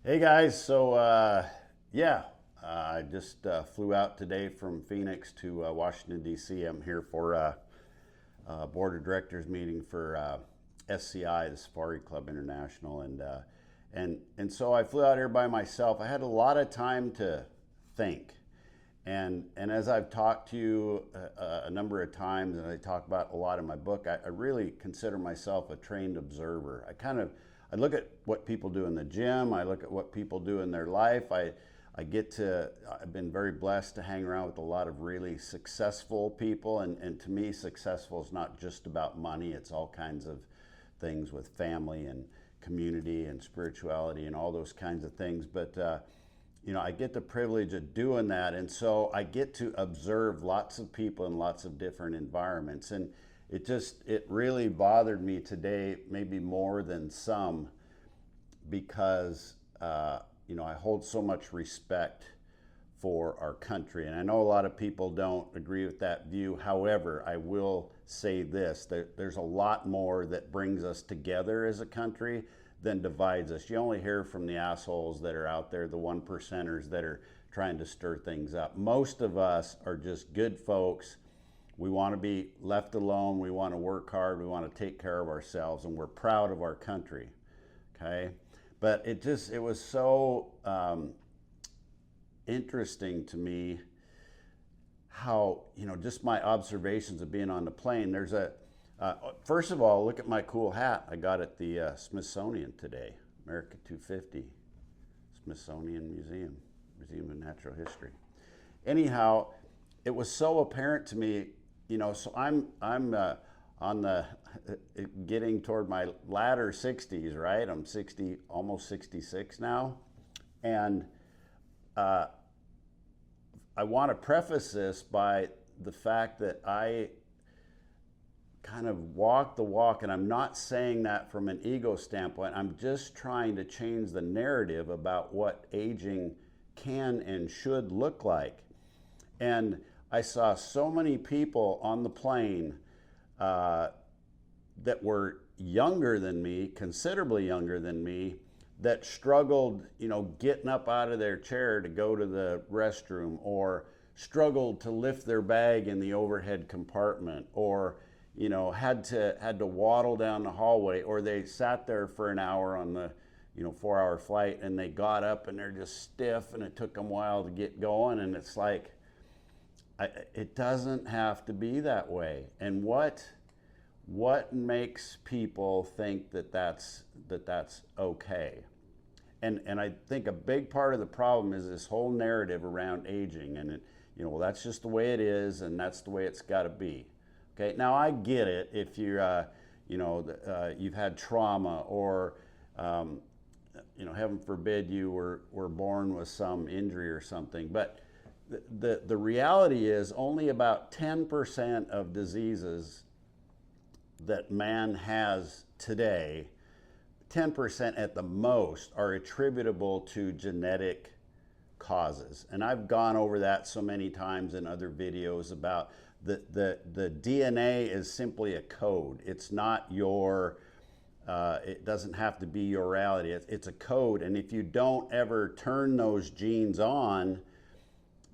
Hey guys, I just flew out today from Phoenix to Washington D.C. I'm here for a board of directors meeting for SCI, the Safari Club International, and so I flew out here by myself. I had a lot of time to think, and as I've talked to you a number of times, and I talk about a lot in my book, I really consider myself a trained observer. I look at what people do in the gym. I look at what people do in their life. I've been very blessed to hang around with a lot of really successful people. And to me, successful is not just about money. It's all kinds of things with family and community and spirituality and all those kinds of things. But, I get the privilege of doing that. And so I get to observe lots of people in lots of different environments. And it really bothered me today, maybe more than some, because I hold so much respect for our country, and I know a lot of people don't agree with that view. However, I will say this: there's a lot more that brings us together as a country than divides us. You only hear from the assholes that are out there, the one percenters that are trying to stir things up. Most of us are just good folks. We want to be left alone. We want to work hard. We want to take care of ourselves, and we're proud of our country. Okay, but it was so interesting to me how just my observations of being on the plane. First of all, look at my cool hat I got at the Smithsonian today, America 250, Smithsonian Museum of Natural History. Anyhow, it was so apparent to me. So I'm on the getting toward my latter 60s, right? I'm 60, almost 66 now, and I want to preface this by the fact that I kind of walk the walk, and I'm not saying that from an ego standpoint. I'm just trying to change the narrative about what aging can and should look like. And I saw so many people on the plane that were younger than me, considerably younger than me, that struggled, getting up out of their chair to go to the restroom, or struggled to lift their bag in the overhead compartment, or had to waddle down the hallway, or they sat there for an hour on the 4-hour flight, and they got up and they're just stiff, and it took them a while to get going. And it's like, it doesn't have to be that way. And what makes people think that that's okay? And I think a big part of the problem is this whole narrative around aging, and well, that's just the way it is, and that's the way it's got to be. Okay, now I get it if you're you've had trauma, or heaven forbid you were born with some injury or something, but the reality is only about 10% of diseases that man has today, 10% at the most, are attributable to genetic causes. And I've gone over that so many times in other videos about the DNA is simply a code. It's not it doesn't have to be your reality. It's a code. And if you don't ever turn those genes on,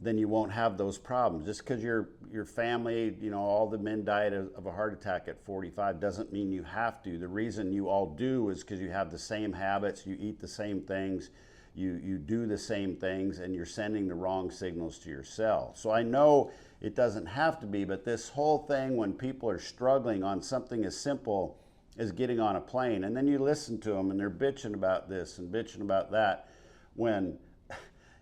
then you won't have those problems. Just because your family, all the men died of a heart attack at 45 doesn't mean you have to. The reason you all do is because you have the same habits, you eat the same things, you do the same things, and you're sending the wrong signals to your cells. So I know it doesn't have to be, but this whole thing, when people are struggling on something as simple as getting on a plane, and then you listen to them and they're bitching about this and bitching about that, when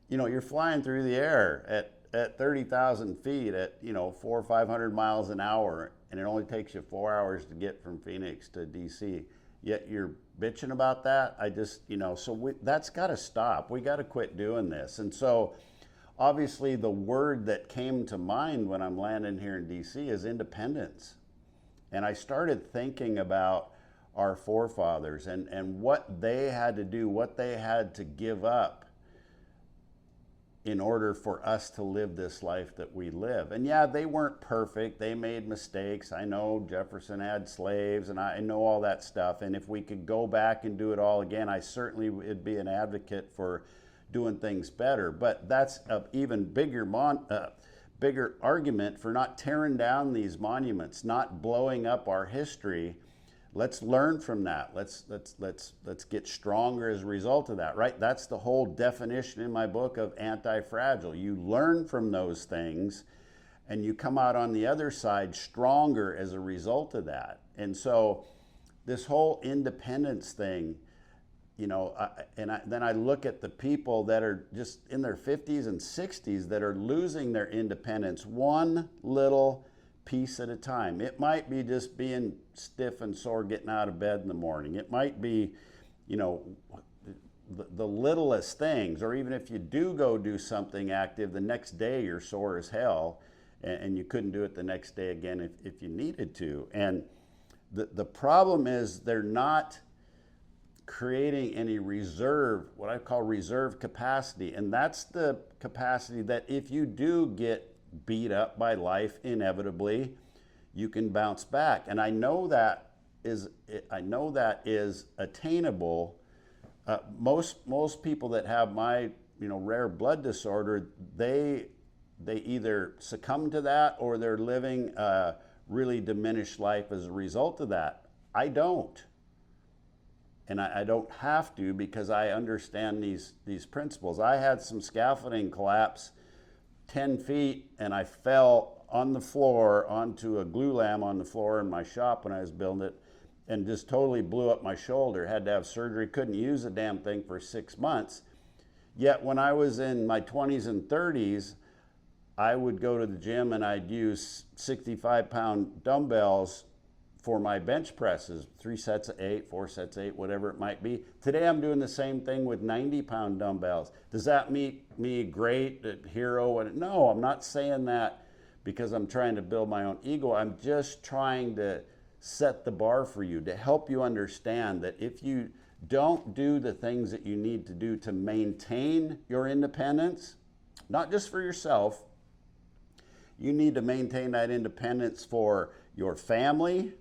you're flying through the air at 30,000 feet at 400 or 500 miles an hour, and it only takes you 4 hours to get from Phoenix to DC. Yet you're bitching about that. That's got to stop. We got to quit doing this. And so, obviously, the word that came to mind when I'm landing here in DC is independence. And I started thinking about our forefathers and what they had to do, what they had to give up in order for us to live this life that we live. And yeah, they weren't perfect. They made mistakes. I know Jefferson had slaves, and I know all that stuff. And if we could go back and do it all again, I certainly would be an advocate for doing things better. But that's an even bigger argument for not tearing down these monuments, not blowing up our history. Let's learn from that. Let's get stronger as a result of that, right? That's the whole definition in my book of anti-fragile. You learn from those things and you come out on the other side stronger as a result of that. And so this whole independence thing, then I look at the people that are just in their 50s and 60s that are losing their independence one little piece at a time. It might be just being stiff and sore getting out of bed in the morning. It might be, the littlest things, or even if you do go do something active, the next day you're sore as hell and you couldn't do it the next day again if you needed to. And the problem is they're not creating any reserve, what I call reserve capacity. And that's the capacity that if you do get beat up by life, inevitably you can bounce back. And I know that is attainable. Most people that have my rare blood disorder, they either succumb to that or they're living a really diminished life as a result of that. I don't. And I don't have to, because I understand these principles. I had some scaffolding collapse 10 feet, and I fell on the floor onto a glue lamb on the floor in my shop when I was building it, and just totally blew up my shoulder. Had to have surgery, couldn't use the damn thing for 6 months. Yet when I was in my 20s and 30s, I would go to the gym and I'd use 65-pound dumbbells for my bench presses, 3 sets of 8, 4 sets of 8, whatever it might be. Today I'm doing the same thing with 90-pound dumbbells. Does that make me great, a hero? No, I'm not saying that because I'm trying to build my own ego. I'm just trying to set the bar for you, to help you understand that if you don't do the things that you need to do to maintain your independence, not just for yourself, you need to maintain that independence for your family,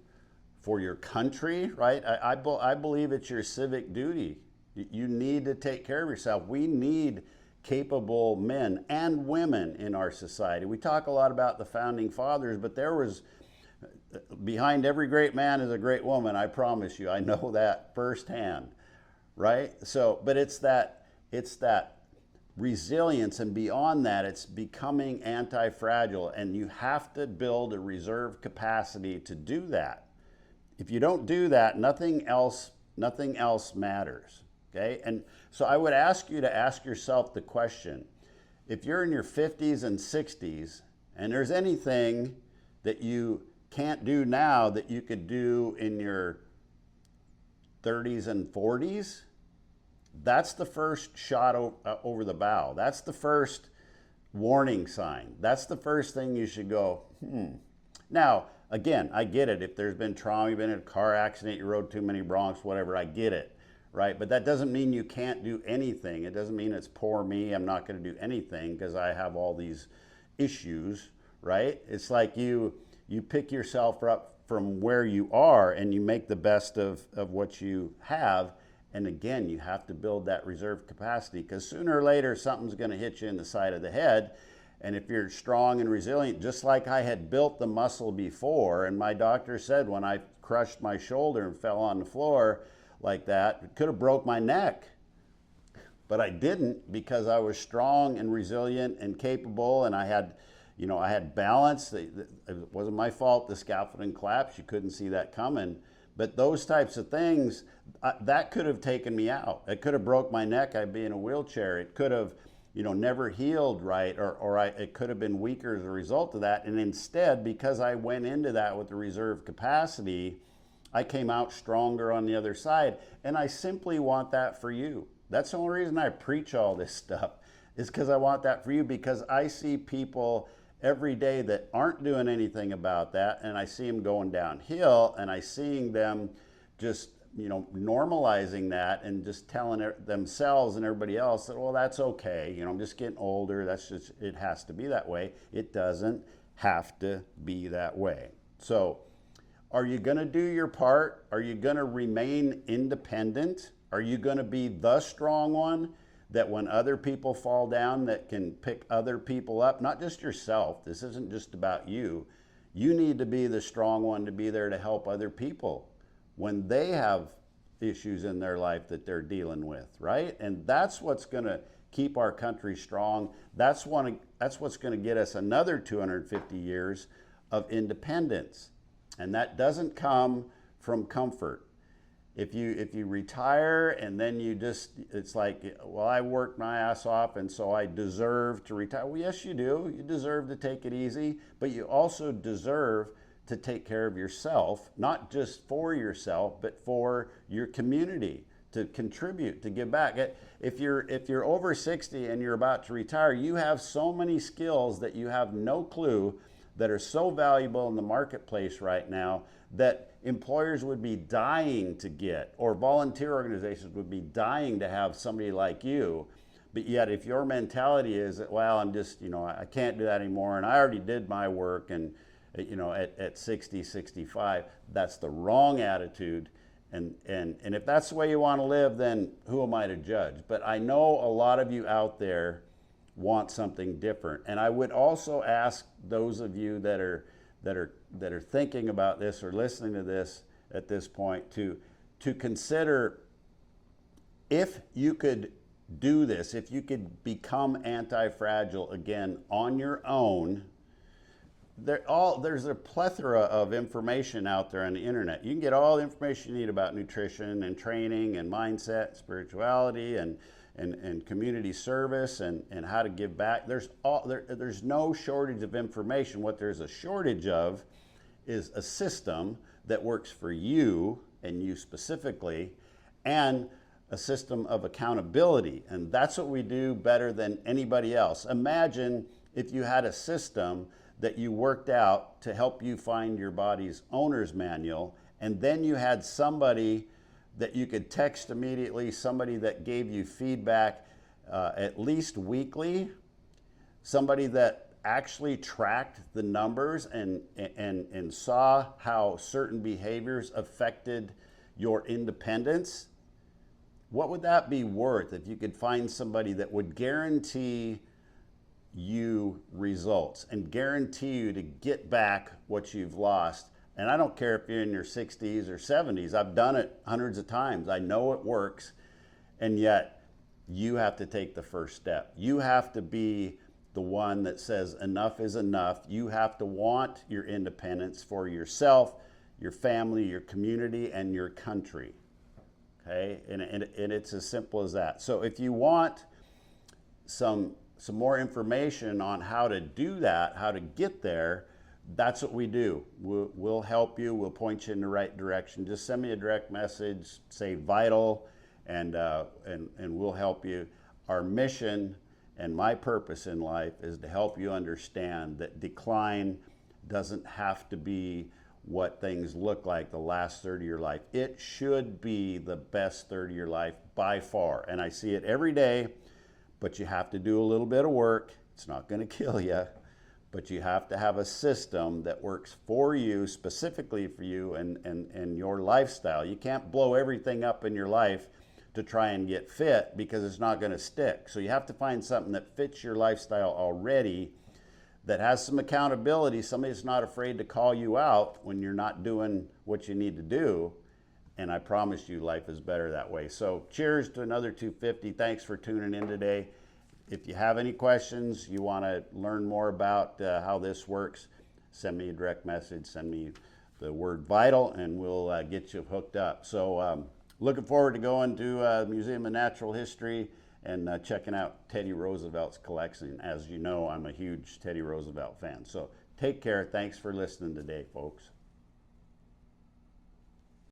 for your country, right? I believe it's your civic duty. You need to take care of yourself. We need capable men and women in our society. We talk a lot about the founding fathers, but there was, behind every great man is a great woman, I promise you. I know that firsthand, right? So, but it's that resilience, and beyond that, it's becoming anti-fragile, and you have to build a reserve capacity to do that. If you don't do that, nothing else matters, okay? And so I would ask you to ask yourself the question, if you're in your 50s and 60s, and there's anything that you can't do now that you could do in your 30s and 40s, that's the first shot over the bow. That's the first warning sign. That's the first thing you should go, Now, again, I get it. If there's been trauma, you've been in a car accident, you rode too many broncs, whatever, I get it, right? But that doesn't mean you can't do anything. It doesn't mean it's poor me, I'm not going to do anything because I have all these issues, right? It's like you pick yourself up from where you are and you make the best of what you have. And again, you have to build that reserve capacity, because sooner or later something's going to hit you in the side of the head. And if you're strong and resilient, just like I had built the muscle before, and my doctor said when I crushed my shoulder and fell on the floor like that, it could have broke my neck. But I didn't, because I was strong and resilient and capable, and I had balance. It wasn't my fault the scaffolding collapsed. You couldn't see that coming. But those types of things, that could have taken me out. It could have broke my neck. I'd be in a wheelchair. It could have, never healed right, or it could have been weaker as a result of that. And instead, because I went into that with the reserve capacity, I came out stronger on the other side. And I simply want that for you. That's the only reason I preach all this stuff, is because I want that for you, because I see people every day that aren't doing anything about that, and I see them going downhill, and I seeing them just normalizing that and just telling themselves and everybody else that, well, that's okay. I'm just getting older. That's just, it has to be that way. It doesn't have to be that way. So are you going to do your part? Are you going to remain independent? Are you going to be the strong one that when other people fall down, that can pick other people up? Not just yourself. This isn't just about you. You need to be the strong one to be there to help other people when they have issues in their life that they're dealing with, right? And that's what's going to keep our country strong. That's what's going to get us another 250 years of independence. And that doesn't come from comfort. If you retire and then it's like, well, I worked my ass off and so I deserve to retire. Well, yes, you do. You deserve to take it easy, but you also deserve to take care of yourself, not just for yourself, but for your community, to contribute, to give back. If you're over 60 and you're about to retire, you have so many skills that you have no clue that are so valuable in the marketplace right now that employers would be dying to get, or volunteer organizations would be dying to have somebody like you. But yet if your mentality is that, well, I'm just, I can't do that anymore and I already did my work, and at 60, 65, that's the wrong attitude. And if that's the way you want to live, then who am I to judge? But I know a lot of you out there want something different. And I would also ask those of you that are thinking about this or listening to this at this point to consider, if you could do this, if you could become anti-fragile again on your own. There's a plethora of information out there on the internet. You can get all the information you need about nutrition and training and mindset, spirituality and community service and how to give back. There's no shortage of information. What there's a shortage of is a system that works for you and you specifically, and a system of accountability. And that's what we do better than anybody else. Imagine if you had a system that you worked out to help you find your body's owner's manual, and then you had somebody that you could text immediately, somebody that gave you feedback at least weekly, somebody that actually tracked the numbers and saw how certain behaviors affected your independence. What would that be worth if you could find somebody that would guarantee you results and guarantee you to get back what you've lost? And I don't care if you're in your 60s or 70s. I've done it hundreds of times. I know it works. And yet you have to take the first step. You have to be the one that says enough is enough. You have to want your independence for yourself, your family, your community, and your country. Okay? And it's as simple as that. So if you want some more information on how to do that, how to get there, that's what we do. We'll help you. We'll point you in the right direction. Just send me a direct message, say vital, and we'll help you. Our mission and my purpose in life is to help you understand that decline doesn't have to be what things look like the last third of your life. It should be the best third of your life by far. And I see it every day, but you have to do a little bit of work. It's not going to kill you. But you have to have a system that works for you, specifically for you and your lifestyle. You can't blow everything up in your life to try and get fit, because it's not going to stick. So you have to find something that fits your lifestyle already, that has some accountability, somebody that's not afraid to call you out when you're not doing what you need to do. And I promise you life is better that way. So cheers to another 250. Thanks for tuning in today. If you have any questions, you want to learn more about how this works, send me a direct message, send me the word vital, and we'll get you hooked up. So looking forward to going to Museum of Natural History and checking out Teddy Roosevelt's collection. As you know, I'm a huge Teddy Roosevelt fan. So take care. Thanks for listening today, folks.